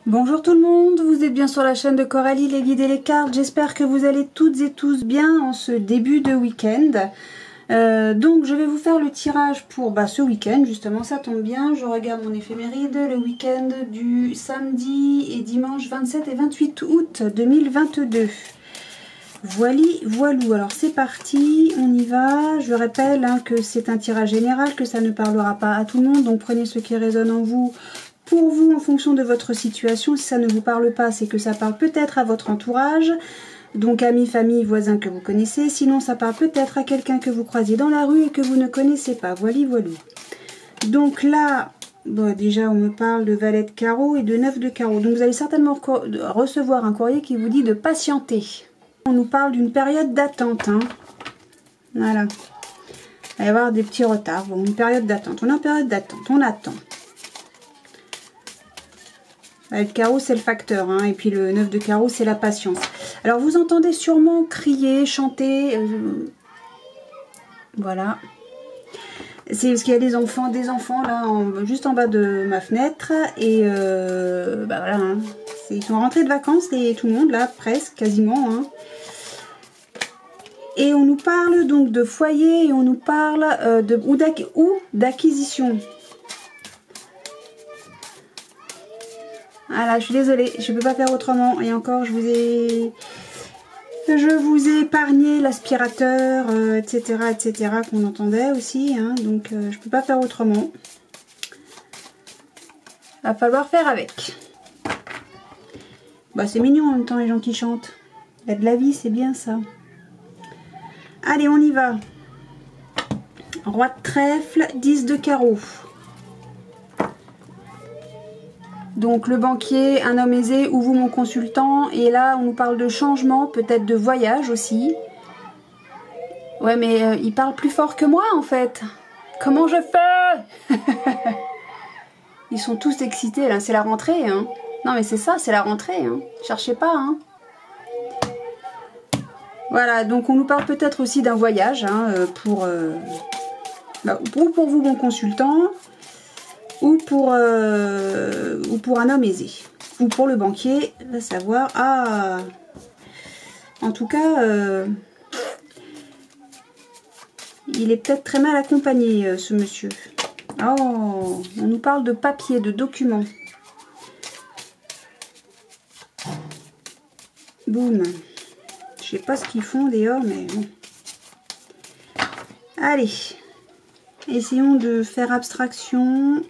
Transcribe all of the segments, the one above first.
Bonjour tout le monde, vous êtes bien sur la chaîne de Coralie, les guides et les cartes. J'espère que vous allez toutes et tous bien en ce début de week-end. Donc je vais vous faire le tirage pour ce week-end, justement ça tombe bien. Je regarde mon éphéméride, le week-end du samedi et dimanche 27 et 28 août 2022. Voilou, alors c'est parti, on y va. Je rappelle que c'est un tirage général, que ça ne parlera pas à tout le monde, donc prenez ce qui résonne en vous. Pour vous, en fonction de votre situation, si ça ne vous parle pas, c'est que ça parle peut-être à votre entourage, donc amis, famille, voisins que vous connaissez. Sinon, ça parle peut-être à quelqu'un que vous croisez dans la rue et que vous ne connaissez pas. Voilou. Donc là, déjà, on me parle de valet de carreau et de 9 de carreau. Donc vous allez certainement recevoir un courrier qui vous dit de patienter. On nous parle d'une période d'attente. Voilà. Il va y avoir des petits retards. Bon, une période d'attente. On est en période d'attente. On attend. Le carreau, c'est le facteur, et puis le 9 de carreau, c'est la patience. Alors, vous entendez sûrement crier, chanter, voilà. C'est parce qu'il y a des enfants là, juste en bas de ma fenêtre, et voilà, ils sont rentrés de vacances, tout le monde, là, presque, quasiment, Et on nous parle donc de foyer, et on nous parle ou d'acquisition. Voilà, je suis désolée, je ne peux pas faire autrement. Et encore, je vous ai épargné l'aspirateur, etc., qu'on entendait aussi. Donc, je ne peux pas faire autrement. Va falloir faire avec. C'est mignon en même temps, les gens qui chantent. Il y a de la vie, c'est bien ça. Allez, on y va. Roi de trèfle, 10 de carreau. Donc le banquier, un homme aisé, ou vous mon consultant. Et là on nous parle de changement, peut-être de voyage aussi. Ouais mais il parle plus fort que moi en fait. Comment je fais? Ils sont tous excités là, c'est la rentrée. Non mais c'est ça, c'est la rentrée. Cherchez pas. Voilà, donc on nous parle peut-être aussi d'un voyage pour vous mon consultant. Ou pour un homme aisé. Ou pour le banquier, va savoir. En tout cas, il est peut-être très mal accompagné, ce monsieur. Oh, on nous parle de papier, de documents. Boum. Je sais pas ce qu'ils font d'ailleurs, mais bon. Allez. Essayons de faire abstraction.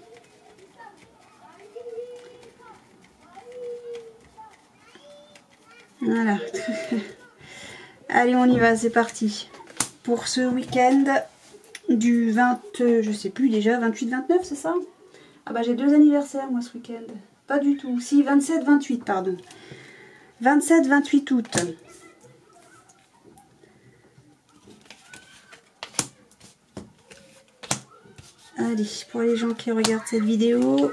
Voilà. Allez, on y va, c'est parti. Pour ce week-end du 20, je sais plus déjà, 28-29, c'est ça? J'ai 2 anniversaires, moi, ce week-end. Pas du tout. Si, 27-28, pardon. 27-28 août. Allez, pour les gens qui regardent cette vidéo.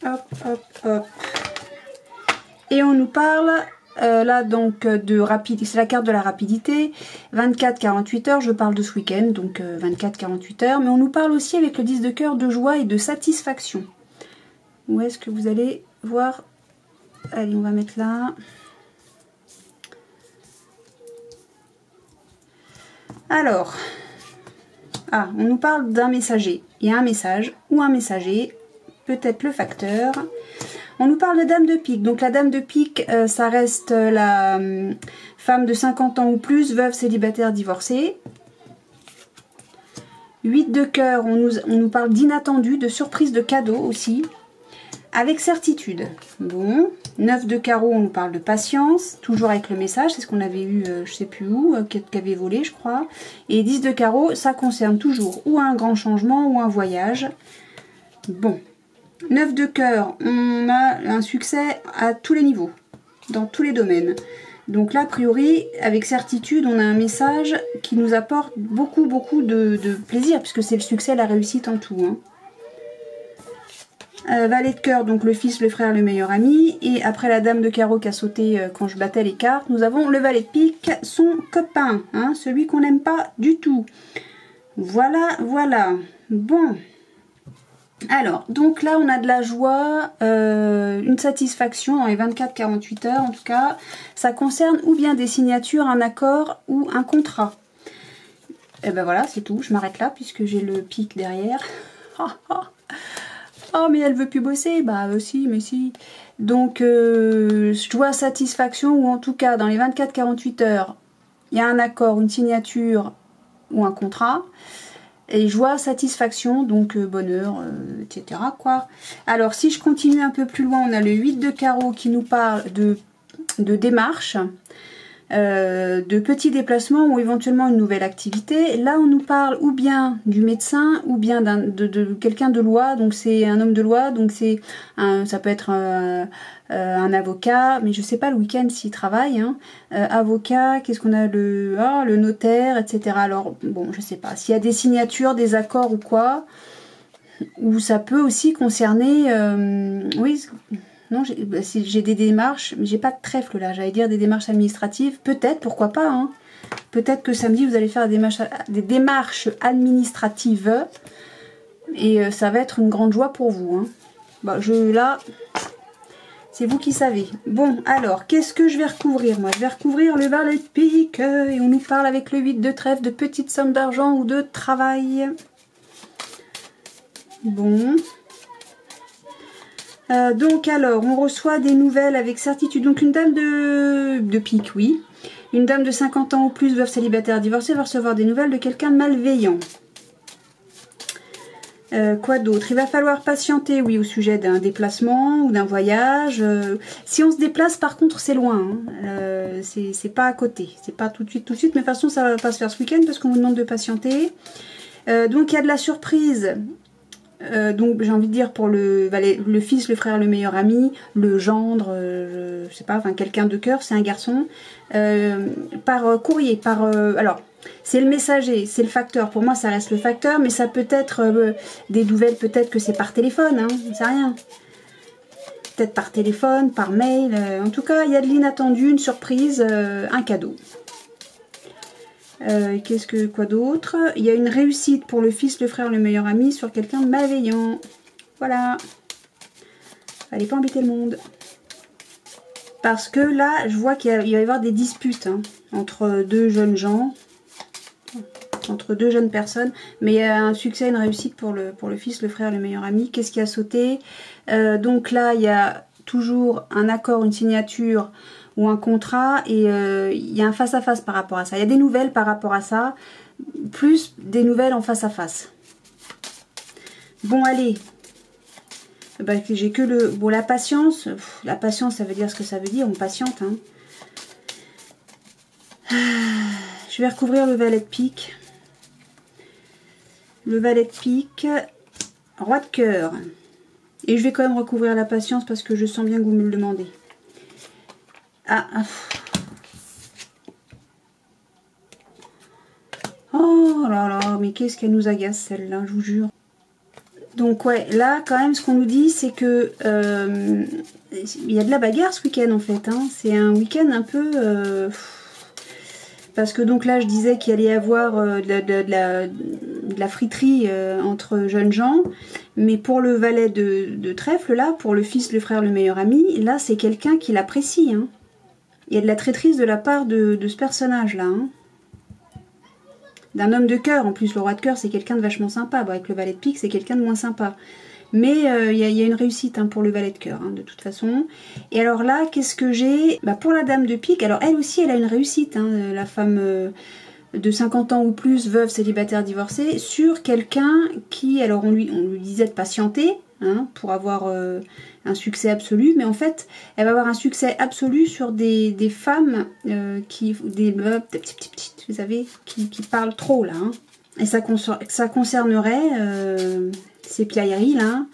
Hop, hop, hop. Et on nous parle, là donc, de rapidité, c'est la carte de la rapidité, 24-48 heures, je parle de ce week-end, donc 24-48 heures, mais on nous parle aussi avec le 10 de cœur de joie et de satisfaction. Où est-ce que vous allez voir? Allez, on va mettre là. Alors, on nous parle d'un messager. Il y a un message ou un messager, peut-être le facteur. On nous parle de dame de pique. Donc la dame de pique, ça reste la femme de 50 ans ou plus, veuve, célibataire, divorcée. 8 de cœur, on nous parle d'inattendu, de surprise, de cadeau aussi. Avec certitude. Bon. 9 de carreau, on nous parle de patience. Toujours avec le message, c'est ce qu'on avait eu, je sais plus où, qui avait volé, je crois. Et 10 de carreau, ça concerne toujours ou un grand changement ou un voyage. Bon. 9 de cœur, on a un succès à tous les niveaux, dans tous les domaines. Donc là, a priori, avec certitude, on a un message qui nous apporte beaucoup de plaisir, puisque c'est le succès, la réussite en tout. Valet de cœur, donc le fils, le frère, le meilleur ami. Et après la dame de carreau qui a sauté quand je battais les cartes, nous avons le valet de pique, son copain, celui qu'on n'aime pas du tout. Voilà. Bon. Alors, donc là, on a de la joie, une satisfaction dans les 24-48 heures, en tout cas. Ça concerne ou bien des signatures, un accord ou un contrat. Et ben voilà, c'est tout. Je m'arrête là puisque j'ai le pic derrière. Oh, mais elle veut plus bosser. Bah si, mais si. Donc, joie, satisfaction, ou en tout cas, dans les 24-48 heures, il y a un accord, une signature ou un contrat. Et joie, satisfaction, donc bonheur, etc. quoi. Alors, si je continue un peu plus loin, on a le 8 de carreau qui nous parle de démarche, de petits déplacements ou éventuellement une nouvelle activité. Là, on nous parle ou bien du médecin ou bien de quelqu'un de loi, donc c'est un homme de loi, donc ça peut être un avocat, mais je sais pas le week-end s'il travaille. Hein. Avocat, qu'est-ce qu'on a, le notaire, etc. Alors, bon, je sais pas. S'il y a des signatures, des accords ou quoi, ou ça peut aussi concerner... oui... Non, j'ai des démarches, mais j'ai pas de trèfle là, j'allais dire des démarches administratives, peut-être, pourquoi pas, hein. Peut-être que samedi vous allez faire des démarches administratives et ça va être une grande joie pour vous. Hein. Bah, là, c'est vous qui savez. Bon, alors, qu'est-ce que je vais recouvrir moi? Je vais recouvrir le valet de pique et on nous parle avec le 8 de trèfle de petites sommes d'argent ou de travail. Bon... donc alors, on reçoit des nouvelles avec certitude. Donc une dame de pique, oui. Une dame de 50 ans ou plus, veuve, célibataire, divorcée, va recevoir des nouvelles de quelqu'un de malveillant. Quoi d'autre? Il va falloir patienter, oui, au sujet d'un déplacement ou d'un voyage. Si on se déplace, par contre, c'est loin. Hein. C'est pas à côté. C'est pas tout de suite, mais de toute façon, ça va pas se faire ce week-end parce qu'on vous demande de patienter. Donc il y a de la surprise. Donc j'ai envie de dire pour le fils, le frère, le meilleur ami, le gendre, je sais pas, enfin quelqu'un de cœur, c'est un garçon, par courrier, alors c'est le messager, c'est le facteur, pour moi ça reste le facteur, mais ça peut être des nouvelles, peut-être que c'est par téléphone, hein, on sait rien. Peut-être par téléphone, par mail, en tout cas il y a de l'inattendu, une surprise, un cadeau. Quoi d'autre? Il y a une réussite pour le fils, le frère, le meilleur ami sur quelqu'un de malveillant. Voilà. Fallait pas embêter le monde. Parce que là, je vois qu'il va y avoir des disputes hein, entre deux jeunes gens, entre deux jeunes personnes. Mais il y a un succès, une réussite pour le fils, le frère, le meilleur ami. Qu'est-ce qui a sauté? Donc là, il y a toujours un accord, une signature ou un contrat et il y a un face-à-face par rapport à ça. Il y a des nouvelles par rapport à ça, plus des nouvelles en face-à-face. Bon, allez. Bah, j'ai que le... Bon, la patience. La patience, ça veut dire ce que ça veut dire. On patiente. Hein. Je vais recouvrir le valet de pique. Le valet de pique. Roi de cœur. Et je vais quand même recouvrir la patience parce que je sens bien que vous me le demandez. Ah, oh là là, mais qu'est-ce qu'elle nous agace celle-là, je vous jure. Donc ouais, là quand même ce qu'on nous dit c'est que il y a de la bagarre ce week-end en fait. Hein. C'est un week-end un peu... parce que donc là je disais qu'il allait y avoir de la friterie entre jeunes gens. Mais pour le valet de trèfle là, pour le fils, le frère, le meilleur ami, là c'est quelqu'un qui l'apprécie. Hein. Il y a de la traîtrise de la part de ce personnage-là. Hein. D'un homme de cœur. En plus, le roi de cœur, c'est quelqu'un de vachement sympa. Bon, avec le valet de pique, c'est quelqu'un de moins sympa. Mais il y a une réussite hein, pour le valet de cœur, hein, de toute façon. Et alors là, qu'est-ce que j'ai? Bah, pour la dame de pique, alors elle aussi, elle a une réussite. Hein, la femme de 50 ans ou plus, veuve, célibataire, divorcée, sur quelqu'un qui... Alors, on lui disait de patienter hein, pour avoir... un succès absolu, mais en fait, elle va avoir un succès absolu sur des femmes vous savez, qui parlent trop là. Hein. Et ça concernerait ces piailleries là.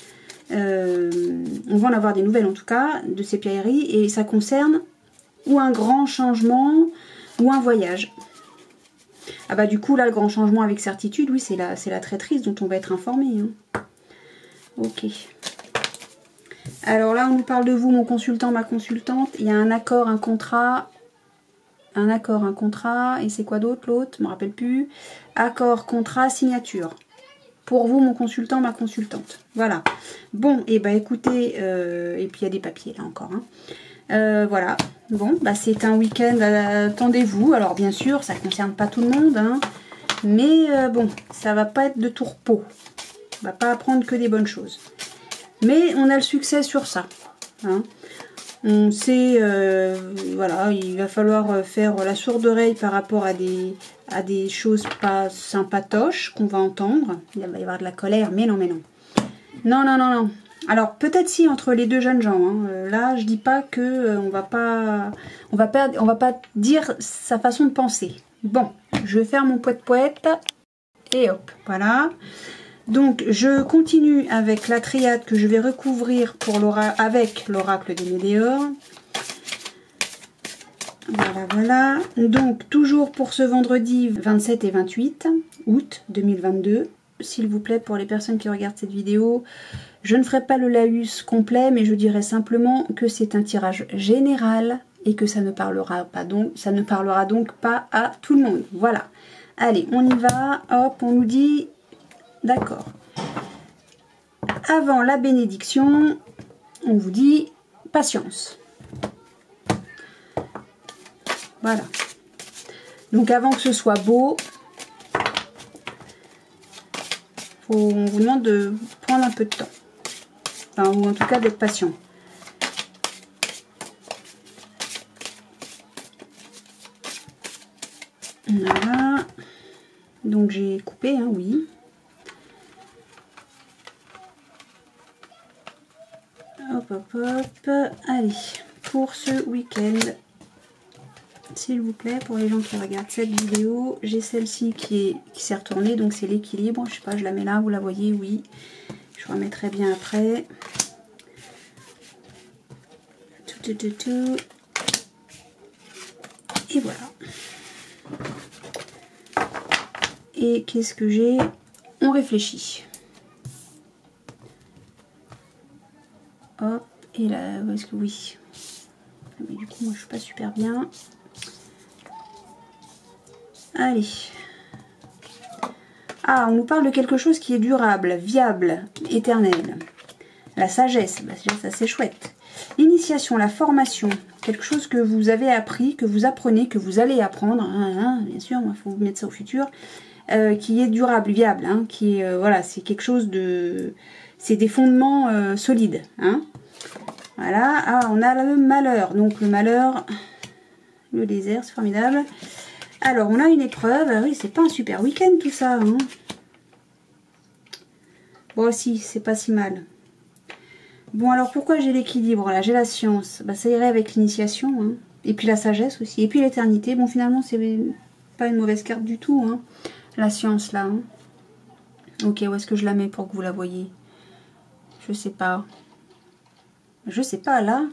On va en avoir des nouvelles en tout cas de ces piailleries et ça concerne ou un grand changement ou un voyage. Ah bah du coup là le grand changement avec certitude, oui c'est la traîtrise dont on va être informé. Hein. Ok. Alors là, on nous parle de vous, mon consultant, ma consultante. Il y a un accord, un contrat. Un accord, un contrat. Et c'est quoi d'autre, l'autre? Je ne me rappelle plus. Accord, contrat, signature. pour vous, mon consultant, ma consultante. Voilà. Bon, et bah écoutez, et puis il y a des papiers là encore. Hein. Voilà. Bon, bah c'est un week-end, attendez-vous. Alors bien sûr, ça ne concerne pas tout le monde, hein, mais bon, ça va pas être de tout repos. On va pas apprendre que des bonnes choses. Mais on a le succès sur ça. Hein. On sait, voilà, il va falloir faire la sourde oreille par rapport à des choses pas sympatoches qu'on va entendre. Il va y avoir de la colère, mais non, mais non. Non, non, non, non. Alors, peut-être si, entre les deux jeunes gens. Hein. Là, je dis pas que on va pas dire sa façon de penser. Bon, je vais faire mon poète-poète. Et hop, voilà. Donc, je continue avec la triade que je vais recouvrir pour avec l'oracle des Météores. Voilà, voilà. Donc, toujours pour ce vendredi 27 et 28 août 2022. S'il vous plaît, pour les personnes qui regardent cette vidéo, je ne ferai pas le laïus complet, mais je dirai simplement que c'est un tirage général et que ça ne parlera donc pas à tout le monde. Voilà. Allez, on y va. Hop, on nous dit... D'accord. Avant la bénédiction, on vous dit patience. Voilà. Donc avant que ce soit beau, on vous demande de prendre un peu de temps. Enfin, ou en tout cas d'être patient. Voilà. Donc j'ai coupé, hein, oui. Hop, hop, hop. Allez, pour ce week-end, s'il vous plaît, pour les gens qui regardent cette vidéo, j'ai celle-ci qui s'est retournée, donc c'est l'équilibre. Je sais pas, je la mets là, vous la voyez, oui. Je remettrai bien après. Tout. Et voilà. Et qu'est-ce que j'ai? On réfléchit. Hop, et là, est-ce que oui? Mais du coup, moi, je suis pas super bien. Allez. Ah, on nous parle de quelque chose qui est durable, viable, éternel. La sagesse, bah, ça c'est chouette. L'initiation, la formation, quelque chose que vous avez appris, que vous apprenez, que vous allez apprendre, hein, bien sûr, il faut vous mettre ça au futur, qui est durable, viable, hein, qui est, voilà, c'est quelque chose de... C'est des fondements solides, hein. Voilà, ah, on a le malheur, donc le malheur, le désert, c'est formidable. Alors, on a une épreuve, ah oui, c'est pas un super week-end tout ça, hein. Bon, si, c'est pas si mal. Bon, alors pourquoi j'ai l'équilibre là? J'ai la science, bah, ça irait avec l'initiation, hein. Et puis la sagesse aussi, et puis l'éternité. Bon, finalement, c'est pas une mauvaise carte du tout, hein. La science là, hein. Ok, où est-ce que je la mets pour que vous la voyez? Je sais pas. Je sais pas, là.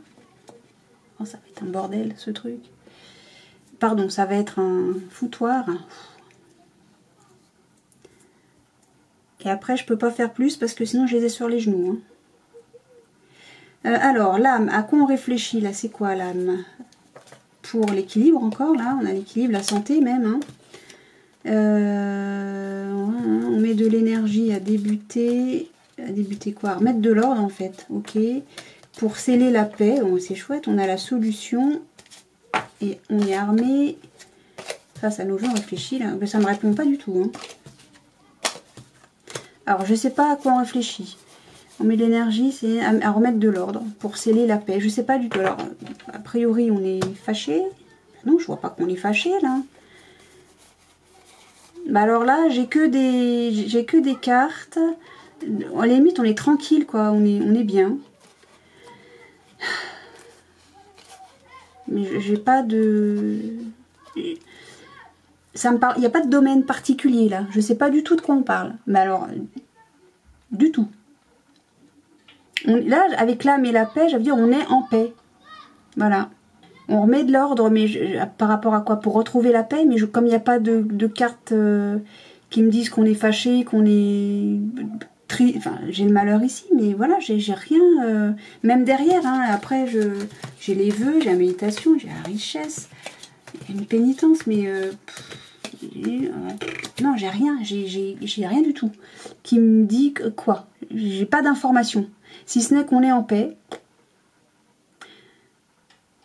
Oh, ça va être un bordel, ce truc. Pardon, ça va être un foutoir. Et après, je peux pas faire plus parce que sinon, je les ai sur les genoux, hein. Alors, l'âme, à quoi on réfléchit, là? C'est quoi, l'âme? Pour l'équilibre, encore, là. On a l'équilibre, la santé, même, hein. On met de l'énergie à débuter... À débuter quoi? À remettre de l'ordre en fait, ok. Pour sceller la paix, bon, c'est chouette, on a la solution et on est armé. Face à nos jeux, on réfléchit là, mais ça me répond pas du tout, hein. Alors je sais pas à quoi on réfléchit. On met de l'énergie, c'est à remettre de l'ordre pour sceller la paix. Je sais pas du tout. Alors a priori on est fâché. Non, je vois pas qu'on est fâché là. Bah alors là j'ai que des cartes. À la limite, on est tranquille, quoi. On est bien. Mais j'ai pas de... Ça me parle... Il n'y a pas de domaine particulier, là. Je sais pas du tout de quoi on parle. Mais alors, du tout. Là, avec l'âme et la paix, je veux dire, on est en paix. Voilà. On remet de l'ordre, mais par rapport à quoi? Pour retrouver la paix, mais comme il n'y a pas de cartes qui me disent qu'on est fâché, qu'on est... Enfin, j'ai le malheur ici, mais voilà, j'ai rien, même derrière, hein. Après j'ai les vœux, j'ai la méditation, j'ai la richesse, il y a une pénitence, mais Non, j'ai rien, j'ai rien du tout qui me dit que, quoi. J'ai pas d'informations. Si ce n'est qu'on est en paix.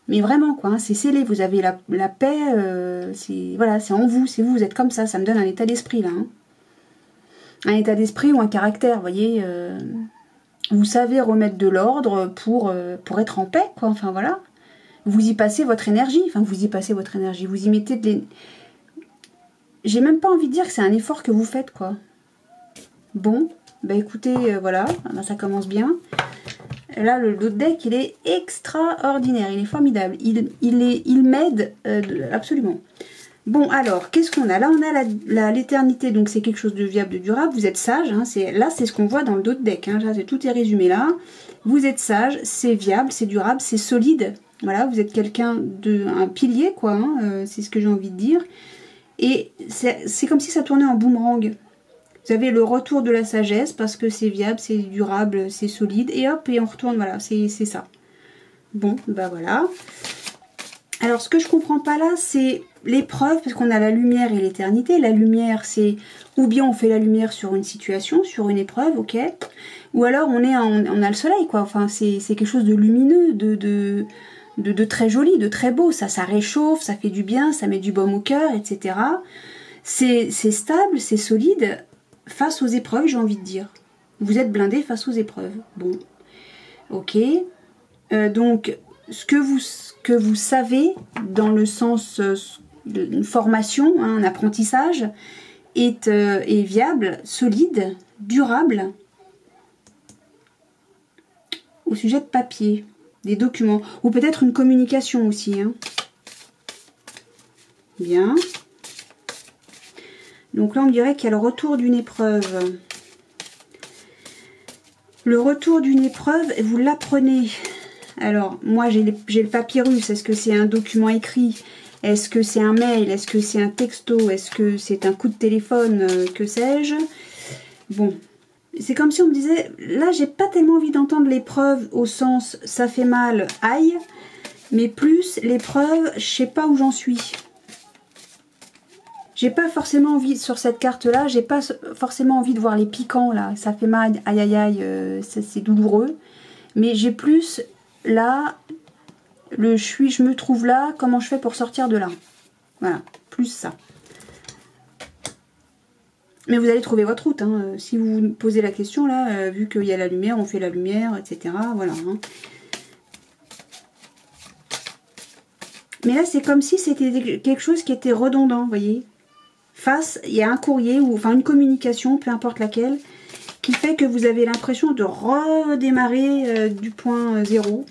Mais vraiment, quoi, hein, c'est scellé. Vous avez la paix, voilà, c'est en vous, c'est vous, vous êtes comme ça. Ça me donne un état d'esprit, là. Hein. Un état d'esprit ou un caractère, vous voyez. Vous savez remettre de l'ordre pour être en paix, quoi. Enfin, voilà. Vous y passez votre énergie. Enfin, vous y passez votre énergie. Vous y mettez de J'ai même pas envie de dire que c'est un effort que vous faites, quoi. Bon, bah écoutez, voilà, ça commence bien. Là, le dos de deck, il est extraordinaire, il est formidable. Il m'aide absolument. Bon, alors, qu'est-ce qu'on a? Là, on a l'éternité, donc c'est quelque chose de viable, de durable. Vous êtes sage, hein, là, c'est ce qu'on voit dans le dos de deck. Hein, tout est résumé là. Vous êtes sage, c'est viable, c'est durable, c'est solide. Voilà, vous êtes quelqu'un un pilier, quoi. Hein, c'est ce que j'ai envie de dire. Et c'est comme si ça tournait en boomerang. Vous avez le retour de la sagesse parce que c'est viable, c'est durable, c'est solide. Et hop, et on retourne, voilà, c'est ça. Bon, bah voilà. Alors, ce que je comprends pas là, c'est l'épreuve, parce qu'on a la lumière et l'éternité. La lumière, c'est ou bien on fait la lumière sur une situation, sur une épreuve, ok. Ou alors on a le soleil, quoi. Enfin, c'est quelque chose de lumineux, de très joli, de très beau. Ça réchauffe, ça fait du bien, ça met du baume au cœur, etc. C'est stable, c'est solide. Face aux épreuves, j'ai envie de dire. Vous êtes blindé face aux épreuves. Bon. Ok. Donc, ce que vous savez, dans le sens d'une formation, hein, un apprentissage, est viable, solide, durable, au sujet de papier, des documents, ou peut-être une communication aussi. Hein. Bien. Donc là, on dirait qu'il y a le retour d'une épreuve. Le retour d'une épreuve, vous l'apprenez. Alors, moi, j'ai le papyrus. Est-ce que c'est un document écrit? Est-ce que c'est un mail? Est-ce que c'est un texto? Est-ce que c'est un coup de téléphone? Que sais-je? Bon, c'est comme si on me disait, là, j'ai pas tellement envie d'entendre l'épreuve au sens « ça fait mal, aïe », mais plus l'épreuve, je sais pas où j'en suis. J'ai pas forcément envie, sur cette carte-là, j'ai pas forcément envie de voir les piquants, là. Ça fait mal, aïe aïe aïe, c'est douloureux. Mais j'ai plus, là, je me trouve là, comment je fais pour sortir de là. Voilà, plus ça. Mais vous allez trouver votre route, hein. Si vous vous posez la question, là, vu qu'il y a la lumière, on fait la lumière, etc. Voilà. Hein. Mais là, c'est comme si c'était quelque chose qui était redondant, vous voyez. Face, il y a un courrier, ou enfin une communication, peu importe laquelle, qui fait que vous avez l'impression de redémarrer du point zéro.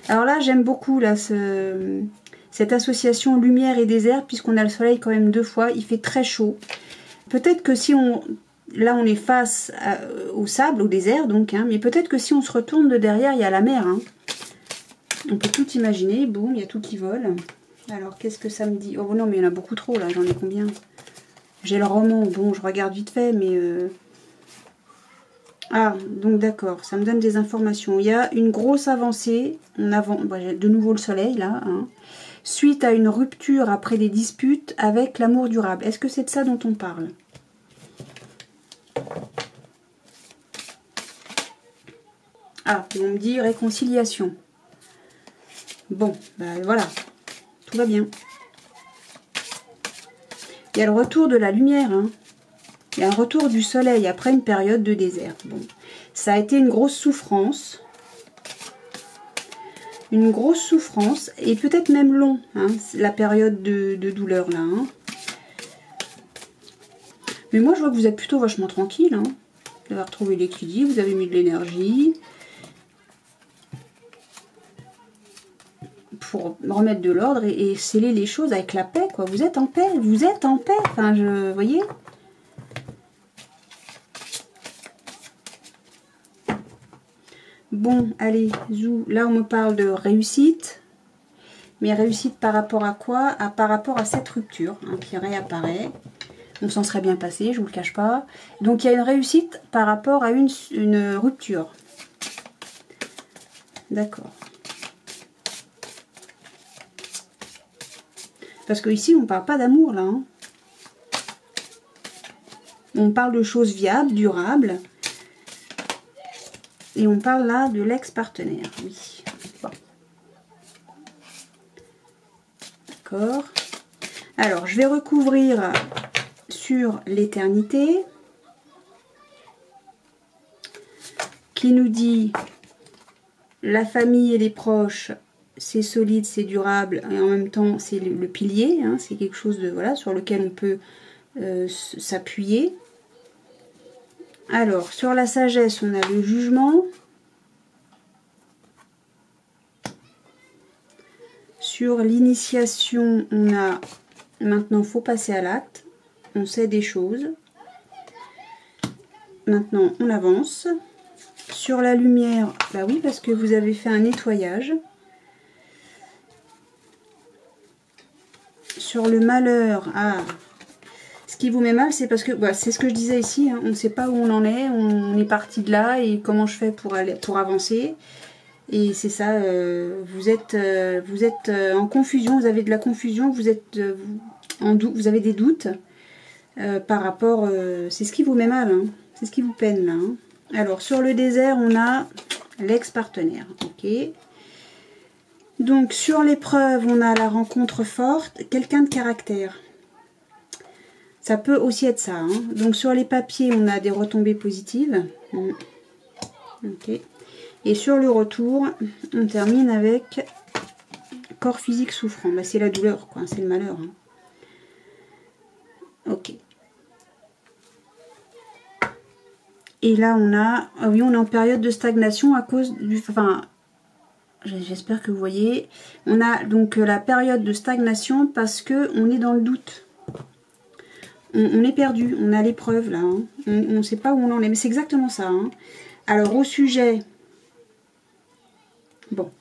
Alors là, j'aime beaucoup là, cette association lumière et désert, puisqu'on a le soleil quand même 2 fois, il fait très chaud. Peut-être que si là on est face au sable, au désert donc, hein, mais peut-être que si on se retourne de derrière, il y a la mer. Hein. On peut tout imaginer, boum, il y a tout qui vole. Alors, qu'est-ce que ça me dit? Oh non, mais il y en a beaucoup trop, là. J'en ai combien? J'ai le roman. Bon, je regarde vite fait, mais... Ah, donc d'accord. Ça me donne des informations. Il y a une grosse avancée. J'ai de nouveau le soleil, là. Hein, suite à une rupture après des disputes avec l'amour durable. Est-ce que c'est de ça dont on parle? Ah, on me dit réconciliation. Bon, ben voilà. Tout va bien. Il y a le retour de la lumière. Hein. Il y a un retour du soleil après une période de désert. Bon. Ça a été une grosse souffrance. Une grosse souffrance. Et peut-être même long. Hein, la période de douleur là. Hein. Mais moi je vois que vous êtes plutôt vachement tranquille. Hein. Vous avez retrouvé l'équilibre. Vous avez mis de l'énergie. Pour remettre de l'ordre et sceller les choses avec la paix, quoi. Vous êtes en paix, vous êtes en paix. Enfin, vous voyez. Bon, allez, zou. Là, on me parle de réussite. Mais réussite par rapport à quoi? Par rapport à cette rupture hein, qui réapparaît. On s'en serait bien passé, je vous le cache pas. Donc, il y a une réussite par rapport à une rupture. D'accord. Parce que ici, on ne parle pas d'amour, là. Hein. On parle de choses viables, durables. Et on parle là de l'ex-partenaire, oui. Bon. D'accord. Alors, je vais recouvrir sur l'éternité. Qui nous dit la famille et les proches, c'est solide, c'est durable, et en même temps, c'est le pilier. Hein, c'est quelque chose de, voilà, sur lequel on peut s'appuyer. Alors, sur la sagesse, on a le jugement. Sur l'initiation, on a maintenant, il faut passer à l'acte. On sait des choses. Maintenant, on avance. Sur la lumière, bah oui, parce que vous avez fait un nettoyage. Sur le malheur, ah, ce qui vous met mal, c'est parce que, bah, c'est ce que je disais ici, hein, on ne sait pas où on en est, on est parti de là et comment je fais pour avancer. Et c'est ça, vous êtes en confusion, vous avez de la confusion, vous êtes en doute, vous avez des doutes par rapport, c'est ce qui vous met mal, hein, c'est ce qui vous peine là. Hein. Alors sur le désert, on a l'ex-partenaire, ok. Donc sur l'épreuve, on a la rencontre forte, quelqu'un de caractère. Ça peut aussi être ça. Hein. Donc sur les papiers, on a des retombées positives. Ok. Et sur le retour, on termine avec corps physique souffrant. Bah, c'est la douleur, quoi. C'est le malheur. Hein. Ok. Et là, on a... Ah oui, on est en période de stagnation à cause du... Enfin, j'espère que vous voyez. On a donc la période de stagnation parce que on est dans le doute. On est perdu. On a l'épreuve, là. Hein. On ne sait pas où on en est. Mais c'est exactement ça. Hein. Alors, au sujet... Bon.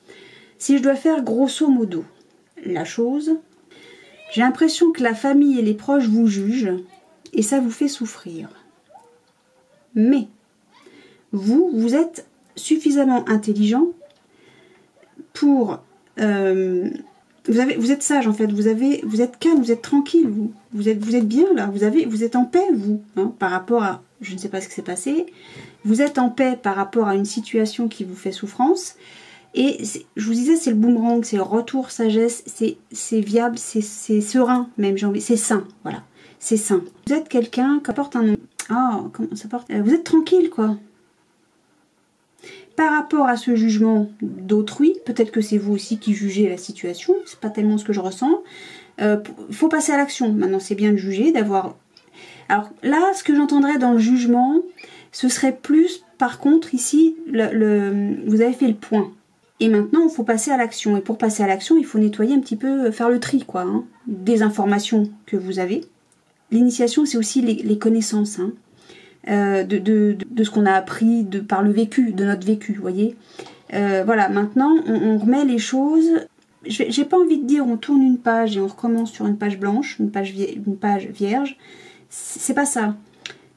Si je dois faire grosso modo la chose, j'ai l'impression que la famille et les proches vous jugent et ça vous fait souffrir. Mais vous êtes suffisamment intelligent pour... vous êtes sage en fait, vous êtes calme, vous êtes tranquille, vous êtes bien là, vous êtes en paix vous, hein, par rapport à... Je ne sais pas ce qui s'est passé. Vous êtes en paix par rapport à une situation qui vous fait souffrance. Et je vous disais, c'est le boomerang, c'est le retour sagesse, c'est viable, c'est serein même, j'ai envie, c'est sain, voilà, c'est sain. Vous êtes quelqu'un qui porte un nom. Oh, comment ça porte? Vous êtes tranquille, quoi. Par rapport à ce jugement d'autrui, peut-être que c'est vous aussi qui jugez la situation, c'est pas tellement ce que je ressens. Faut passer à l'action. Maintenant, c'est bien de juger, d'avoir... Alors là, ce que j'entendrais dans le jugement, ce serait plus, par contre, ici, vous avez fait le point. Et maintenant, il faut passer à l'action. Et pour passer à l'action, il faut nettoyer un petit peu, faire le tri, quoi, hein, des informations que vous avez. L'initiation, c'est aussi les connaissances, hein, de ce qu'on a appris par le vécu, de notre vécu, vous voyez. Voilà, maintenant, on remet les choses... J'ai pas envie de dire on tourne une page et on recommence sur une page blanche, une page vierge. C'est pas ça.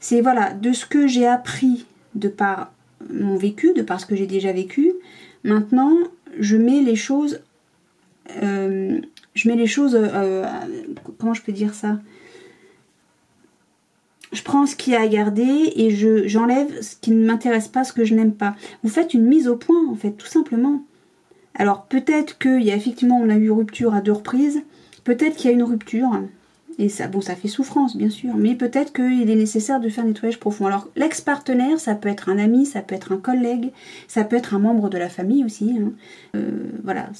C'est, voilà, de ce que j'ai appris de par mon vécu, de par ce que j'ai déjà vécu... Maintenant, je mets les choses, comment je peux dire ça? Je prends ce qu'il y a à garder et j'enlève ce qui ne m'intéresse pas, ce que je n'aime pas. Vous faites une mise au point, en fait, tout simplement. Alors, peut-être qu'il y a effectivement, on a eu rupture à 2 reprises. Peut-être qu'il y a une rupture. Et ça, bon, ça fait souffrance, bien sûr. Mais peut-être qu'il est nécessaire de faire un nettoyage profond. Alors, l'ex-partenaire, ça peut être un ami, ça peut être un collègue, ça peut être un membre de la famille aussi. Hein. Voilà.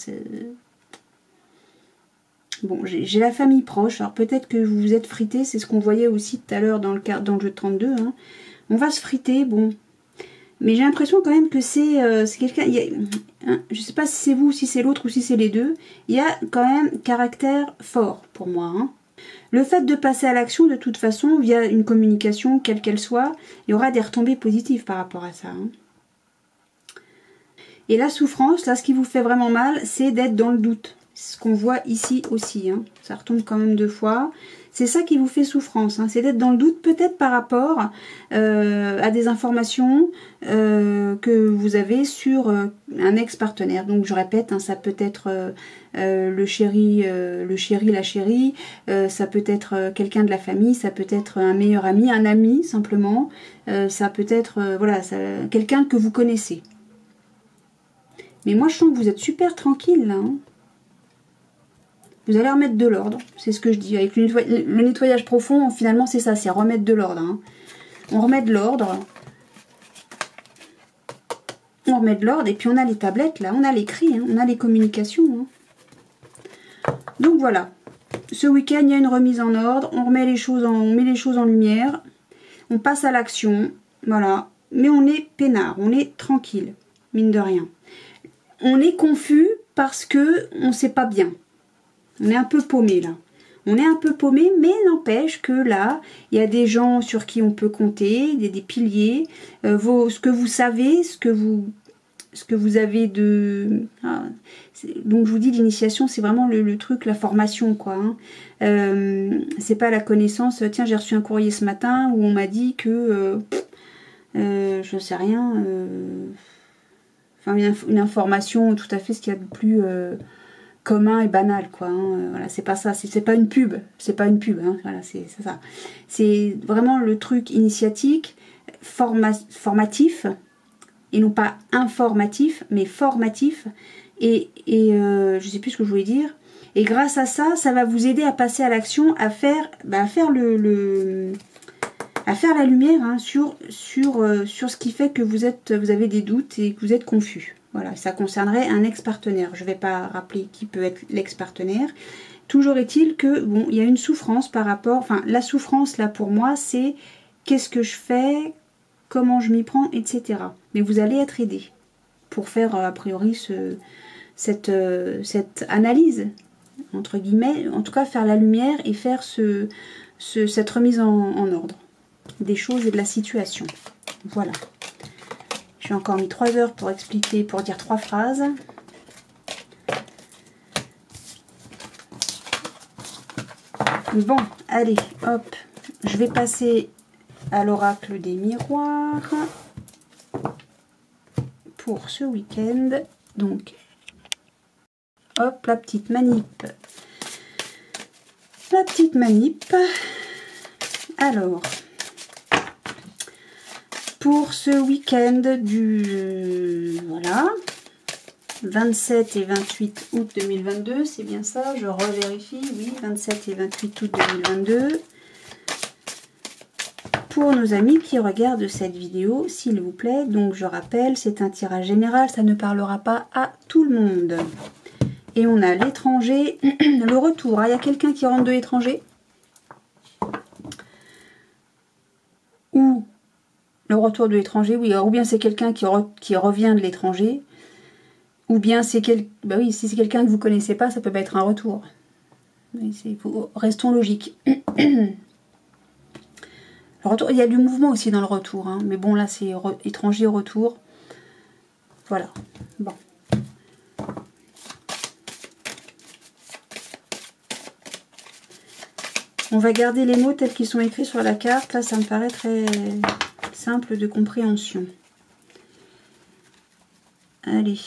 Bon, j'ai la famille proche. Alors, peut-être que vous vous êtes frité. C'est ce qu'on voyait aussi tout à l'heure dans le jeu de 32. Hein. On va se friter, bon. Mais j'ai l'impression quand même que c'est quelqu'un... Hein, je ne sais pas si c'est vous, si c'est l'autre ou si c'est les deux. Il y a quand même caractère fort pour moi, hein. Le fait de passer à l'action, de toute façon, via une communication, quelle qu'elle soit, il y aura des retombées positives par rapport à ça. Hein. Et la souffrance, là, ce qui vous fait vraiment mal, c'est d'être dans le doute. C'est ce qu'on voit ici aussi. Hein. Ça retombe quand même 2 fois. C'est ça qui vous fait souffrance, hein. C'est d'être dans le doute peut-être par rapport à des informations que vous avez sur un ex-partenaire. Donc je répète, hein, ça peut être le chéri, la chérie, ça peut être quelqu'un de la famille, ça peut être un meilleur ami, un ami simplement, ça peut être voilà, quelqu'un que vous connaissez. Mais moi je sens que vous êtes super tranquille là, hein. Vous allez remettre de l'ordre, c'est ce que je dis. Avec le nettoyage profond, finalement, c'est ça, c'est remettre de l'ordre. Hein. On remet de l'ordre. On remet de l'ordre, et puis on a les tablettes, là, on a l'écrit, hein, on a les communications. Hein. Donc voilà, ce week-end, il y a une remise en ordre, on met les choses en lumière, on passe à l'action, voilà. Mais on est peinard, on est tranquille, mine de rien. On est confus parce que on ne sait pas bien. On est un peu paumé là. On est un peu paumé, mais n'empêche que là, il y a des gens sur qui on peut compter, des piliers. Ce que vous savez, ce que vous avez de... Ah, donc je vous dis, l'initiation, c'est vraiment le truc, la formation, quoi. Hein. C'est pas la connaissance. Tiens, j'ai reçu un courrier ce matin où on m'a dit que... je sais rien... Enfin, une information, tout à fait ce qu'il y a de plus... commun et banal, quoi, hein. Voilà, c'est pas ça, c'est pas une pub, c'est pas une pub, hein. Voilà, c'est ça, c'est vraiment le truc initiatique, formatif, et non pas informatif, mais formatif, et je sais plus ce que je voulais dire, et grâce à ça, ça va vous aider à passer à l'action, à faire la lumière, hein, sur ce qui fait que vous avez des doutes et que vous êtes confus. Voilà, ça concernerait un ex-partenaire. Je ne vais pas rappeler qui peut être l'ex-partenaire. Toujours est-il que, bon, il y a une souffrance par rapport... Enfin, la souffrance, là, pour moi, c'est qu'est-ce que je fais, comment je m'y prends, etc. Mais vous allez être aidé pour faire, a priori, cette analyse, entre guillemets. En tout cas, faire la lumière et faire cette remise en ordre des choses et de la situation. Voilà. J'ai encore mis 3 heures pour expliquer, pour dire 3 phrases. Bon, allez, hop. Je vais passer à l'oracle des miroirs pour ce week-end. Donc, hop, la petite manip. La petite manip. Alors... Pour ce week-end du voilà, 27 et 28 août 2022, c'est bien ça, je revérifie, oui, 27 et 28 août 2022. Pour nos amis qui regardent cette vidéo, s'il vous plaît, donc je rappelle, c'est un tirage général, ça ne parlera pas à tout le monde. Et on a l'étranger, le retour, hein, il y a quelqu'un qui rentre de l'étranger ou... Le retour de l'étranger, oui. Alors, ou bien c'est quelqu'un qui revient de l'étranger, ou bien c'est bah oui, si c'est quelqu'un que vous connaissez pas, ça peut pas être un retour. Restons logiques. Le retour, il y a du mouvement aussi dans le retour, hein. Mais bon, là c'est étranger retour. Voilà. Bon. On va garder les mots tels qu'ils sont écrits sur la carte. Là, ça me paraît très simple de compréhension. Allez.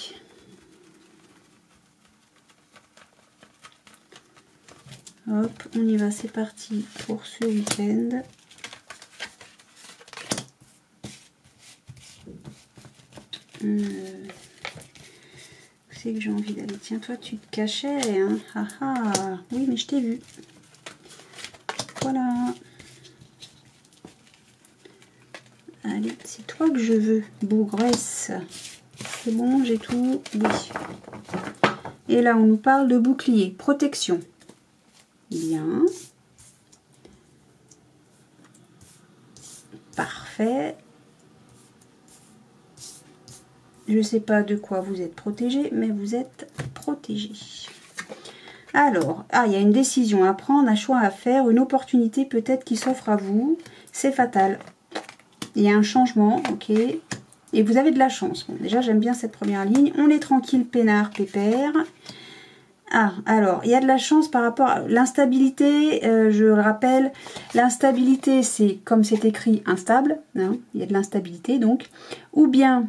Hop, on y va, c'est parti pour ce week-end. C'est que j'ai envie d'aller. Tiens, toi, tu te cachais, hein. Ah ah, oui, mais je t'ai vu. Voilà. Allez, c'est toi que je veux, bougresse. C'est bon, j'ai tout. Oui. Et là, on nous parle de bouclier. Protection. Bien. Parfait. Je ne sais pas de quoi vous êtes protégé, mais vous êtes protégé. Alors, il y a une décision à prendre, un choix à faire, une opportunité peut-être qui s'offre à vous. C'est fatal. Il y a un changement, ok. Et vous avez de la chance. Bon, déjà, j'aime bien cette première ligne. On est tranquille, peinard, pépère. Ah, alors, il y a de la chance par rapport à l'instabilité. Je le rappelle, l'instabilité, c'est comme c'est écrit instable. Hein, il y a de l'instabilité, donc. Ou bien,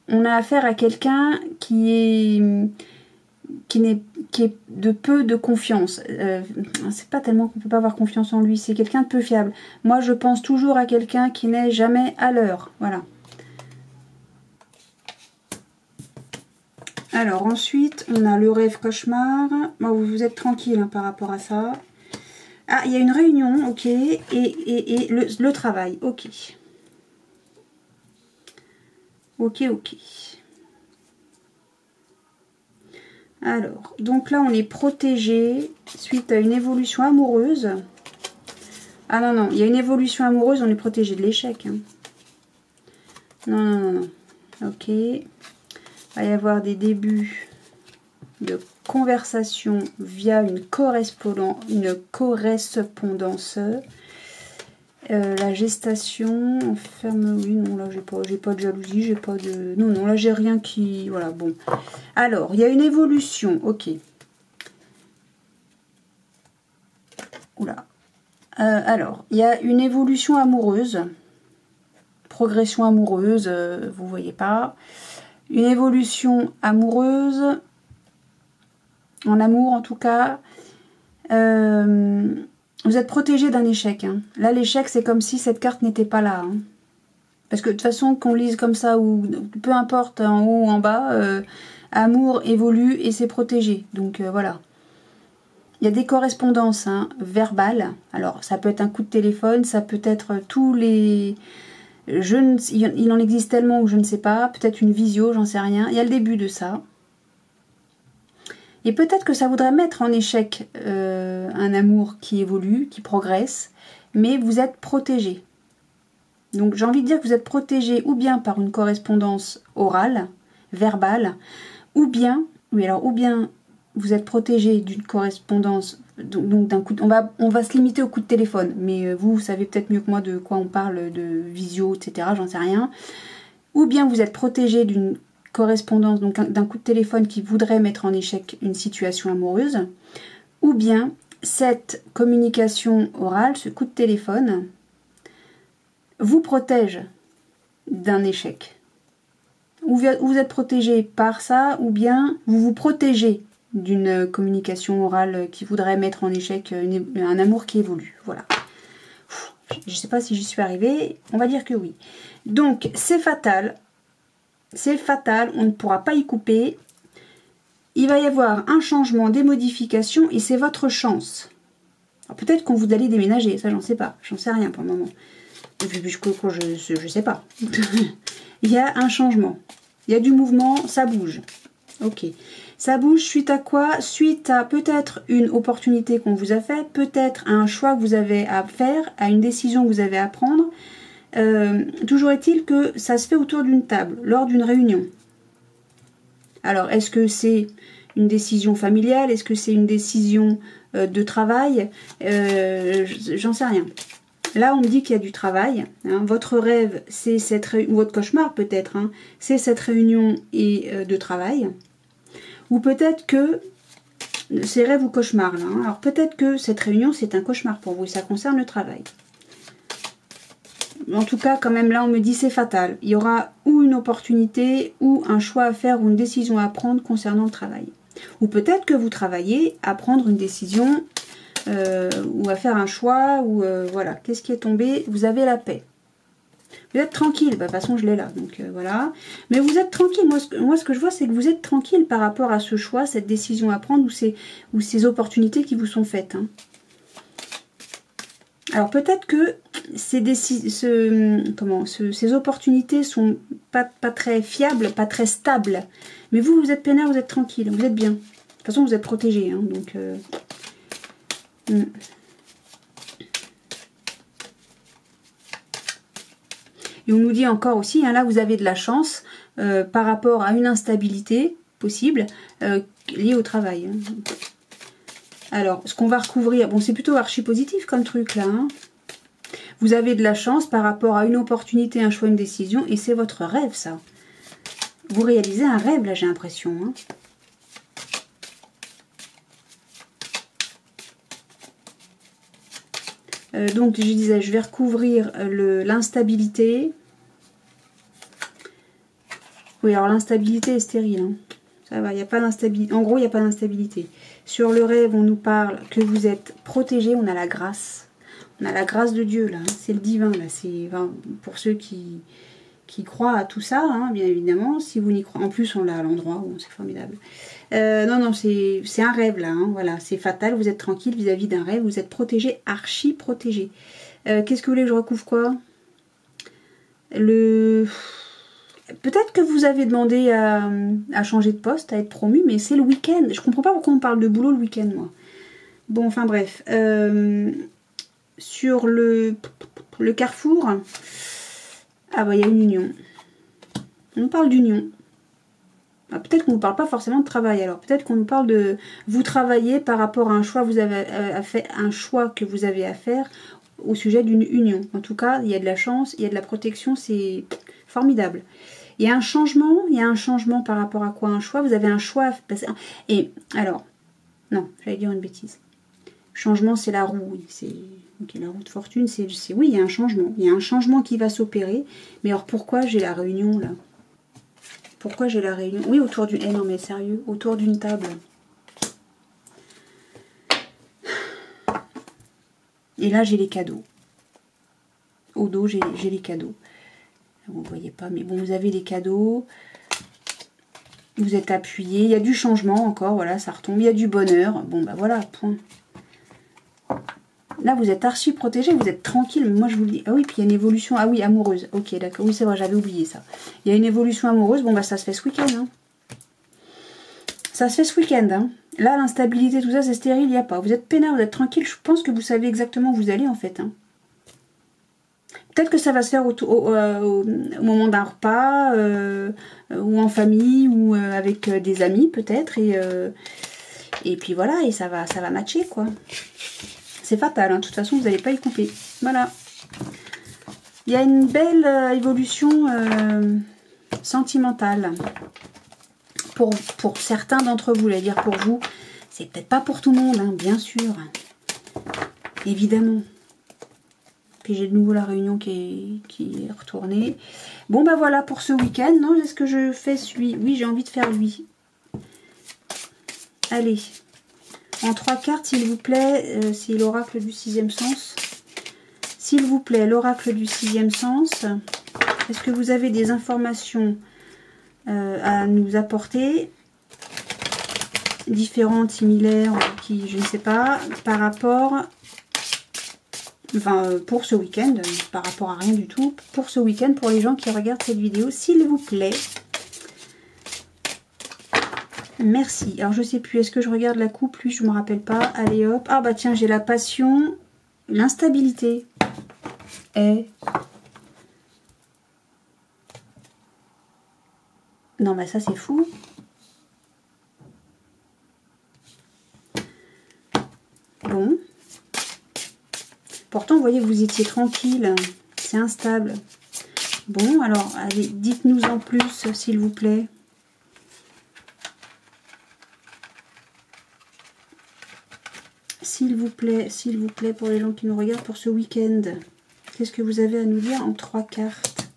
on a affaire à quelqu'un qui est de peu de confiance. C'est pas tellement qu'on peut pas avoir confiance en lui, c'est quelqu'un de peu fiable. Moi, je pense toujours à quelqu'un qui n'est jamais à l'heure. Voilà. Alors ensuite, on a le rêve cauchemar. Bon, vous êtes tranquille hein, par rapport à ça. Ah, il y a une réunion, ok. Et le travail, ok. Ok, ok. Alors, donc là, on est protégé suite à une évolution amoureuse. Ah non, non, il y a une évolution amoureuse, on est protégé de l'échec. Hein. Non, non, non, non. Ok. Il va y avoir des débuts de conversation via une correspondance. La gestation, on ferme, oui, non, là j'ai pas de jalousie, j'ai pas de... Non, non, là j'ai rien qui... Voilà, bon. Alors, il y a une évolution, ok. Oula. Alors, il y a une évolution amoureuse. Progression amoureuse, vous voyez pas. Une évolution amoureuse, en amour en tout cas. Vous êtes protégé d'un échec. Hein. Là, l'échec, c'est comme si cette carte n'était pas là. Hein. Parce que de toute façon, qu'on lise comme ça, ou peu importe, en haut ou en bas, amour évolue et c'est protégé. Donc voilà. Il y a des correspondances hein, verbales. Alors, ça peut être un coup de téléphone, ça peut être tous les... il en existe tellement ou je ne sais pas. Peut-être une visio, j'en sais rien. Il y a le début de ça. Et peut-être que ça voudrait mettre en échec un amour qui évolue, qui progresse, mais vous êtes protégé. Donc j'ai envie de dire que vous êtes protégé ou bien par une correspondance orale, verbale, ou bien, oui alors, ou bien vous êtes protégé d'une correspondance, donc d'un coup, on va se limiter au coup de téléphone, mais vous savez peut-être mieux que moi de quoi on parle, de visio, etc., j'en sais rien. Ou bien vous êtes protégé d'une correspondance, donc d'un coup de téléphone qui voudrait mettre en échec une situation amoureuse, ou bien cette communication orale, ce coup de téléphone, vous protège d'un échec. Ou vous êtes protégé par ça, ou bien vous vous protégez d'une communication orale qui voudrait mettre en échec un amour qui évolue. Voilà. Je ne sais pas si j'y suis arrivée, on va dire que oui. Donc c'est fatal. C'est fatal, on ne pourra pas y couper. Il va y avoir un changement, des modifications, et c'est votre chance. Peut-être qu'on vous allez déménager, ça j'en sais pas, j'en sais rien pour le moment. Je sais pas. Il y a un changement, il y a du mouvement, ça bouge. Ok, ça bouge suite à quoi? Suite à peut-être une opportunité qu'on vous a faite, peut-être à un choix que vous avez à faire, à une décision que vous avez à prendre. Toujours est-il que ça se fait autour d'une table, lors d'une réunion. Alors, est-ce que c'est une décision familiale? Est-ce que c'est une décision de travail? J'en sais rien. Là, on me dit qu'il y a du travail. Hein. Votre rêve, c'est cette réunion, ou votre cauchemar peut-être, hein, c'est cette réunion et de travail. Ou peut-être que c'est rêve ou cauchemar là. Hein. Alors peut-être que cette réunion, c'est un cauchemar pour vous et ça concerne le travail. En tout cas, quand même, là, on me dit c'est fatal. Il y aura ou une opportunité, ou un choix à faire, ou une décision à prendre concernant le travail. Ou peut-être que vous travaillez à prendre une décision, ou à faire un choix, ou voilà. Qu'est-ce qui est tombé? Vous avez la paix. Vous êtes tranquille. Bah, de toute façon, je l'ai là, donc voilà. Mais vous êtes tranquille. Moi, ce que je vois, c'est que vous êtes tranquille par rapport à ce choix, cette décision à prendre, ou ces opportunités qui vous sont faites. Hein. Alors peut-être que ces opportunités sont pas très fiables, pas très stables. Mais vous êtes peinard, vous êtes tranquille, vous êtes bien. De toute façon, vous êtes protégé. Hein, donc, Et on nous dit encore aussi, hein, là vous avez de la chance par rapport à une instabilité possible liée au travail. Hein. Alors, ce qu'on va recouvrir, bon c'est plutôt archi positif comme truc là. Hein. Vous avez de la chance par rapport à une opportunité, un choix, une décision, et c'est votre rêve ça. Vous réalisez un rêve là, j'ai l'impression. Hein. Donc je disais, je vais recouvrir l'instabilité. Oui, alors l'instabilité est stérile. Hein. Ça va, il n'y a pas d'instabilité. En gros, il n'y a pas d'instabilité. Sur le rêve, on nous parle que vous êtes protégé. On a la grâce. On a la grâce de Dieu, là. C'est le divin, là. C'est enfin, pour ceux qui croient à tout ça, hein, bien évidemment. Si vous n'y croyez... En plus, on l'a à l'endroit. C'est formidable. Non, c'est un rêve, là. Hein, voilà, c'est fatal. Vous êtes tranquille vis-à-vis d'un rêve. Vous êtes protégé, archi protégé. Qu'est-ce que vous voulez que je recouvre quoi? Peut-être que vous avez demandé à changer de poste, à être promu, mais c'est le week-end. Je comprends pas pourquoi on parle de boulot le week-end, moi. Bon, enfin bref. Sur le carrefour, ah bah il y a une union. On nous parle d'union. Ah, peut-être qu'on ne nous parle pas forcément de travail. Alors peut-être qu'on nous parle de vous travailler par rapport à un choix, un choix que vous avez à faire au sujet d'une union. En tout cas, il y a de la chance, il y a de la protection, c'est formidable. Il y a un changement par rapport à quoi? Un choix, vous avez un choix à passer. Et alors, non, j'allais dire une bêtise. Changement, c'est la roue, oui, c'est okay, la roue de fortune, c'est oui, il y a un changement. Il y a un changement qui va s'opérer. Mais alors pourquoi j'ai la réunion là? Pourquoi j'ai la réunion? Oui, autour d'une... Eh non mais sérieux, autour d'une table. Et là, j'ai les cadeaux. Au dos, j'ai les cadeaux. Vous ne voyez pas, mais bon, vous avez les cadeaux. Vous êtes appuyé. Il y a du changement encore, voilà, ça retombe. Il y a du bonheur. Bon, bah voilà, point. Là, vous êtes archi protégé, vous êtes tranquille. Mais moi, je vous le dis. Ah oui, puis il y a une évolution. Ah oui, amoureuse. Ok, d'accord. Oui, c'est vrai, j'avais oublié ça. Il y a une évolution amoureuse. Bon, bah ça se fait ce week-end. Hein. Ça se fait ce week-end. Hein. Là, l'instabilité, tout ça, c'est stérile, il n'y a pas. Vous êtes peinard, vous êtes tranquille. Je pense que vous savez exactement où vous allez, en fait. Hein. Peut-être que ça va se faire au moment d'un repas, ou en famille, ou avec des amis, peut-être. Et puis voilà, et ça va matcher, quoi. C'est fatal, hein. De toute façon, vous n'allez pas y couper. Voilà. Il y a une belle évolution sentimentale. Pour certains d'entre vous, je dire pour vous. C'est peut-être pas pour tout le monde, hein, bien sûr. Évidemment. Puis j'ai de nouveau la réunion qui est retournée. Bon, bah voilà pour ce week-end. Non, est-ce que je fais celui? Oui, j'ai envie de faire lui. Allez. En 3 cartes, s'il vous plaît, c'est l'oracle du 6e sens. S'il vous plaît, l'oracle du 6e sens. Est-ce que vous avez des informations à nous apporter? Différentes, similaires, qui, je ne sais pas, par rapport... Enfin, pour ce week-end, par rapport à rien du tout. Pour ce week-end, pour les gens qui regardent cette vidéo, s'il vous plaît. Merci. Alors, je sais plus, est-ce que je regarde la coupe? Lui, je ne me rappelle pas. Allez, hop. Ah, bah tiens, j'ai la passion. L'instabilité. Et... Non, mais ça, c'est fou. Bon. Pourtant, vous voyez, vous étiez tranquille. C'est instable. Bon, alors, allez, dites-nous en plus, s'il vous plaît. S'il vous plaît, pour les gens qui nous regardent, pour ce week-end. Qu'est-ce que vous avez à nous dire en 3 cartes?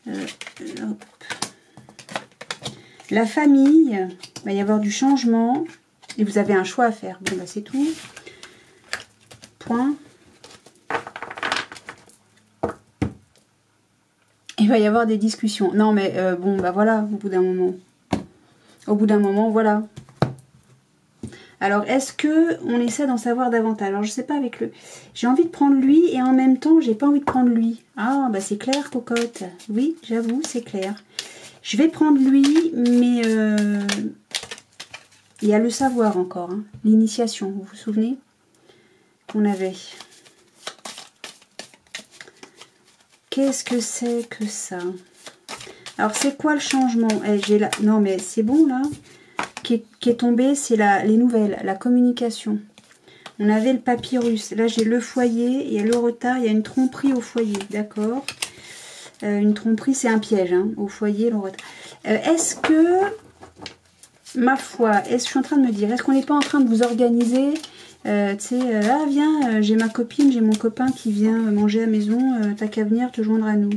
Hop. La famille, il va y avoir du changement. Et vous avez un choix à faire. Bon, bah, c'est tout. Point. Il va y avoir des discussions. Non, mais bon, bah voilà, au bout d'un moment. Au bout d'un moment, voilà. Alors, est-ce que on essaie d'en savoir davantage? Alors, je sais pas avec le... J'ai envie de prendre lui et en même temps, j'ai pas envie de prendre lui. Ah, bah c'est clair, cocotte. Oui, j'avoue, c'est clair. Je vais prendre lui, mais il y a le savoir encore. Hein. L'initiation, vous vous souvenez qu'on avait... Qu'est-ce que c'est que ça? Alors, c'est quoi le changement? J'ai la... Non, mais c'est bon, là. Qui est tombé, c'est les nouvelles, la communication. On avait le papyrus. Là, j'ai le foyer. Il y a le retard. Il y a une tromperie au foyer. D'accord. Une tromperie, c'est un piège. Hein, au foyer, le retard. Est-ce que... Ma foi, je suis en train de me dire, est-ce qu'on n'est pas en train de vous organiser Tu sais, ah viens, j'ai ma copine, j'ai mon copain qui vient manger à la maison, t'as qu'à venir te joindre à nous.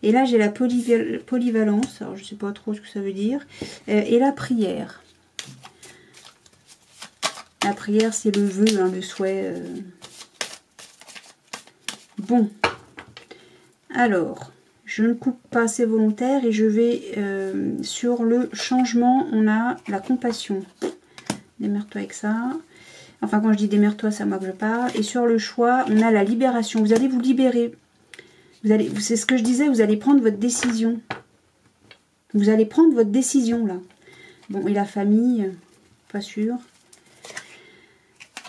Et là j'ai la polyvalence, alors je sais pas trop ce que ça veut dire, et la prière. La prière c'est le vœu, hein, le souhait. Bon, alors, je ne coupe pas, c'est volontaire, et je vais sur le changement, on a la compassion. Démerde-toi avec ça. Enfin, quand je dis démerde-toi, c'est à moi que je parle. Et sur le choix, on a la libération. Vous allez vous libérer. C'est ce que je disais, vous allez prendre votre décision. Vous allez prendre votre décision, là. Bon, et la famille, pas sûr.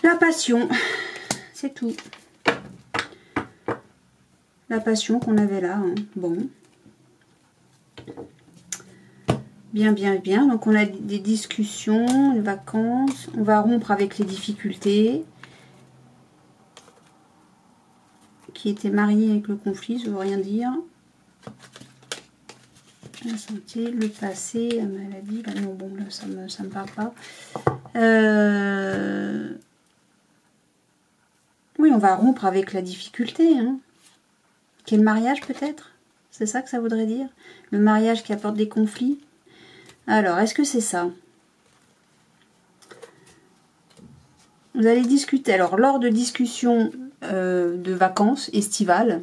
La passion, c'est tout. La passion qu'on avait là, hein. Bon. Bien, bien, bien. Donc, on a des discussions, des vacances. On va rompre avec les difficultés. Qui était marié avec le conflit, ça ne veut rien dire. La santé, le passé, la maladie. Là, non, bon, là, ça me parle pas. Oui, on va rompre avec la difficulté. Hein. Quel mariage, peut-être? C'est ça que ça voudrait dire? Le mariage qui apporte des conflits? Alors, est-ce que c'est ça? Vous allez discuter. Alors, lors de discussions de vacances estivales,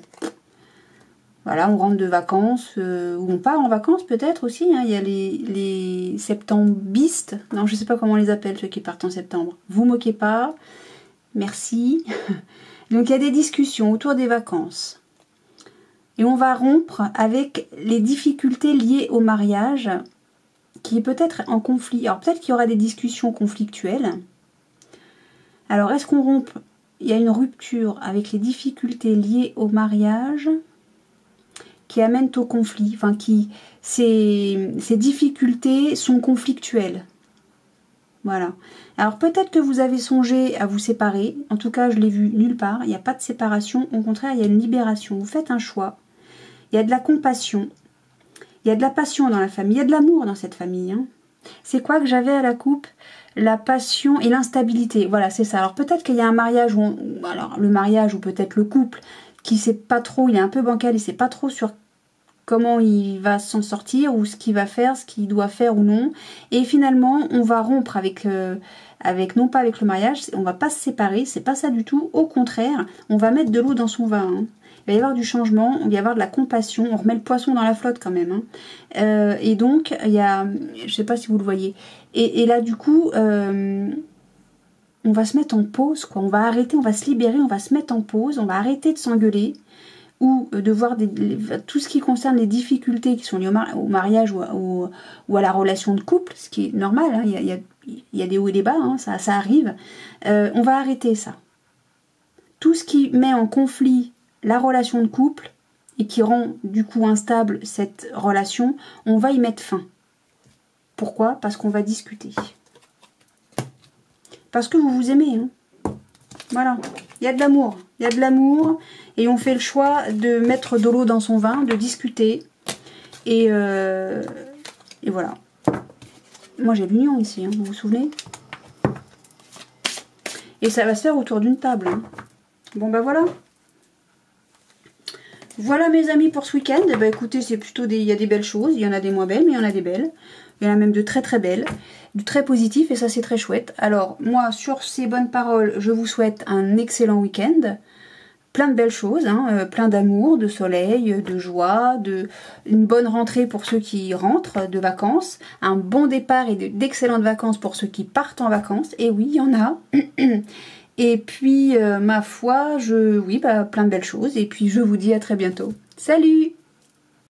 voilà, on rentre de vacances, ou on part en vacances peut-être aussi. Hein, il y a les septembristes. Non, je ne sais pas comment on les appelle, ceux qui partent en septembre. Vous moquez pas. Merci. Donc, il y a des discussions autour des vacances. Et on va rompre avec les difficultés liées au mariage, qui est peut-être en conflit. Alors peut-être qu'il y aura des discussions conflictuelles. Alors est-ce qu'on rompt? Il y a une rupture avec les difficultés liées au mariage qui amènent au conflit. Enfin, ces difficultés sont conflictuelles. Voilà. Alors peut-être que vous avez songé à vous séparer. En tout cas, je l'ai vu nulle part. Il n'y a pas de séparation. Au contraire, il y a une libération. Vous faites un choix. Il y a de la compassion. Il y a de la passion dans la famille, il y a de l'amour dans cette famille. Hein. C'est quoi que j'avais à la coupe? La passion et l'instabilité. Voilà, c'est ça. Alors peut-être qu'il y a un mariage, alors le mariage ou peut-être le couple qui sait pas trop, il est un peu bancal, il sait pas trop sur comment il va s'en sortir ou ce qu'il va faire, ce qu'il doit faire ou non. Et finalement, on va rompre avec non pas avec le mariage, on va pas se séparer, c'est pas ça du tout. Au contraire, on va mettre de l'eau dans son vin. Hein. Il va y avoir du changement, il va y avoir de la compassion, on remet le poisson dans la flotte quand même. Hein. Et donc, il y a, je sais pas si vous le voyez, et là du coup, on va se mettre en pause, quoi. On va arrêter, on va se libérer, on va se mettre en pause, on va arrêter de s'engueuler, ou de voir tout ce qui concerne les difficultés qui sont liées au mariage ou à la relation de couple, ce qui est normal, hein. Il y a des hauts et des bas, hein, ça arrive. On va arrêter ça. Tout ce qui met en conflit la relation de couple et qui rend du coup instable cette relation, on va y mettre fin. Pourquoi? Parce qu'on va discuter. Parce que vous vous aimez. Hein. Voilà. Il y a de l'amour. Il y a de l'amour et on fait le choix de mettre de l'eau dans son vin, de discuter. Et voilà. Moi j'ai l'union ici, hein, vous vous souvenez? Et ça va se faire autour d'une table. Hein. Bon ben voilà. Voilà mes amis pour ce week-end. Eh ben, écoutez, c'est plutôt il y a des belles choses. Il y en a des moins belles, mais il y en a des belles. Il y en a même de très très belles, de très positifs et ça c'est très chouette. Alors moi sur ces bonnes paroles, je vous souhaite un excellent week-end. Plein de belles choses, hein, plein d'amour, de soleil, de joie, une bonne rentrée pour ceux qui rentrent de vacances, un bon départ et d'excellentes vacances pour ceux qui partent en vacances. Et oui, il y en a. Et puis, ma foi, plein de belles choses. Et puis, je vous dis à très bientôt. Salut!